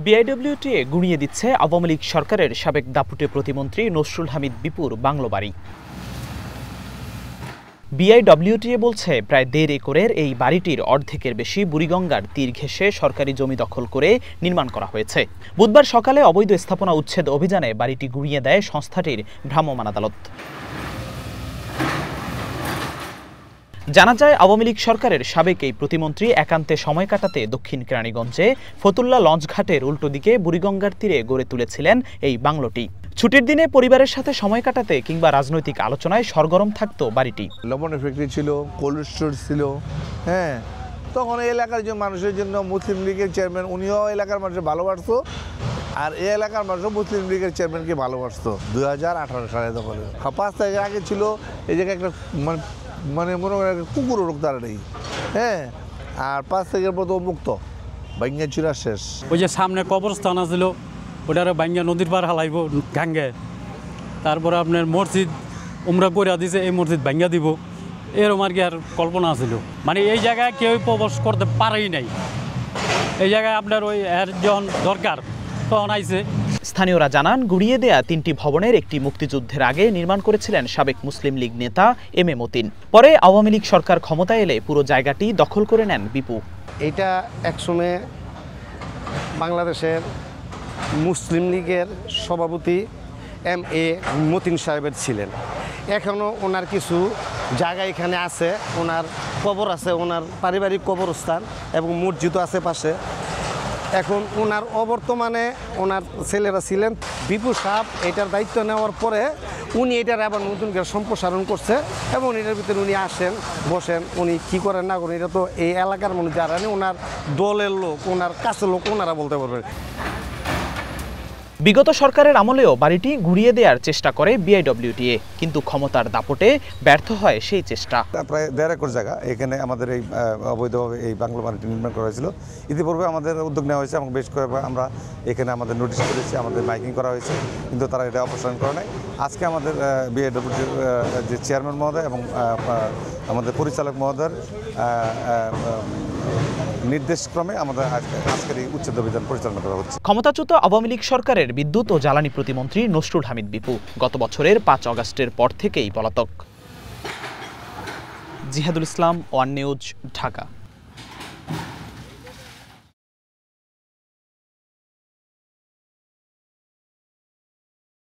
BIWTA গুঁড়িয়ে দিচ্ছে আওয়ামী লীগ সরকারের সাবেক দাপুটে প্রতিমন্ত্রী নসরুল হামিদ বিপুর বাংলো বাড়ি। বিআইডব্লিউটিএ বলছে প্রায় 1.5 একরের এই বাড়িটির অর্ধেকের বেশি বুড়িগঙ্গার তীর ঘেঁষে সরকারি জমি দখল করে নির্মাণ করা হয়েছে। বুধবার সকালে অবৈধ স্থাপনা উচ্ছেদ অভিযানে বাড়িটি গুঁড়িয়ে দেয় সংস্থাটির ভ্রাম্যমাণ আদালত। জানা যায়, আওয়ামী লীগ সরকারের সাবেক এই প্রতিমন্ত্রী একান্তে সময় কাটাতে দক্ষিণ কেরানীগঞ্জে ফতুল্লা লঞ্চঘাটের উল্টো দিকে বুড়িগঙ্গার তীরে গড়ে তুলেছিলেন এই বাংলোটি। ছুটির দিনে পরিবারের সাথে সময় কাটাতে কিংবা রাজনৈতিক আলোচনায় সরগরম থাকতো বাড়িটি। লবণের ফ্যাক্টরি ছিল, কোল্ড স্টোর ছিল। হ্যাঁ, তখন এই এলাকার যে মানুষের জন্য মুসলিম লীগের চেয়ারম্যান, উনিও এলাকার মানুষের ভালোবাসতো, আর এই এলাকার মানুষও মুসলিম লীগের চেয়ারম্যানকে ভালোবাসতো। 2018 সালে তখন 5 তারিখের আগে ছিল এই জায়গায় একটা মানে মনে হয় কুকুরও রোগ তারা নেই। হ্যাঁ, আর 5 তারিখের পর তো মুক্ত ভাঙ্গা চূড়া শেষ। ওই যে সামনে কবরস্থান আছিল, ওটারে ভাঙ্গা নদীর পার হালাইব গাঙ্গে। তারপরে আপনার মসজিদ উমরা করে দিছে, এই মসজিদ ভাঙ্গা দিব, এরকম আর কি আর কল্পনা ছিল। মানে এই জায়গায় কেউ প্রবেশ করতে পারেই নাই। এই জায়গায় আপনার ওই এর যখন দরকার তখন আইছে। স্থানীয়রা জানান, গুঁড়িয়ে দেয়া 3টি ভবনের একটি মুক্তিযুদ্ধের আগে নির্মাণ করেছিলেন সাবেক মুসলিম লীগ নেতা এম এ মতিন। পরে আওয়ামী লীগ সরকার ক্ষমতায় এলে পুরো জায়গাটি দখল করে নেন বিপু। এটা একসময় বাংলাদেশের মুসলিম লীগের সভাপতি এম এ মতিন সাহেবের ছিলেন। এখনও ওনার কিছু জায়গা এখানে আছে, ওনার কবর আছে, ওনার পারিবারিক কবরস্থান এবং মসজিদও আছে পাশে। এখন ওনার অবর্তমানে ওনার ছেলেরা ছিলেন। বিপু সাহেব এটার দায়িত্ব নেওয়ার পরে উনি এটার আবার নতুন করে সম্প্রসারণ করছে এবং এটার ভিতরে উনি আসেন, বসেন, উনি কী করেন না করেন এটা তো এই এলাকার মানুষ যারা নেই, ওনার দলের লোক, ওনার কাছের লোক, ওনারা বলতে পারবেন। বিগত সরকারের আমলেও বাড়িটি গুঁড়িয়ে দেওয়ার চেষ্টা করে বিআইডব্লিউটিএ, কিন্তু ক্ষমতার দাপটে ব্যর্থ হয় সেই চেষ্টা। প্রায় 1.5 একর জায়গা এখানে আমাদের এই অবৈধভাবে এই বাংলো বাড়িটি নির্মাণ করা হয়েছিল। ইতিপূর্বে আমাদের উদ্যোগ নেওয়া হয়েছে এবং বেশ কয়েকবার আমরা এখানে আমাদের নোটিশ করেছি, আমাদের মাইকিং করা হয়েছে, কিন্তু তারা এটা অপসারণ করে নাই। আজকে আমাদের বিআইডব্লিউটির যে চেয়ারম্যান মহোদয় এবং আমাদের পরিচালক মহোদয়ের নির্দেশক্রমে আমাদের আজকের এই উচ্ছেদ অভিযান পরিচালনা করা হচ্ছে। ক্ষমতাচ্যুত আওয়ামী লীগ সরকারের বিদ্যুৎ ও জ্বালানি প্রতিমন্ত্রী নসরুল হামিদ বিপু গত বছরের 5 আগস্টের পর থেকেই পলাতক। জিহাদুল ইসলাম, ওয়ান নিউজ, ঢাকা।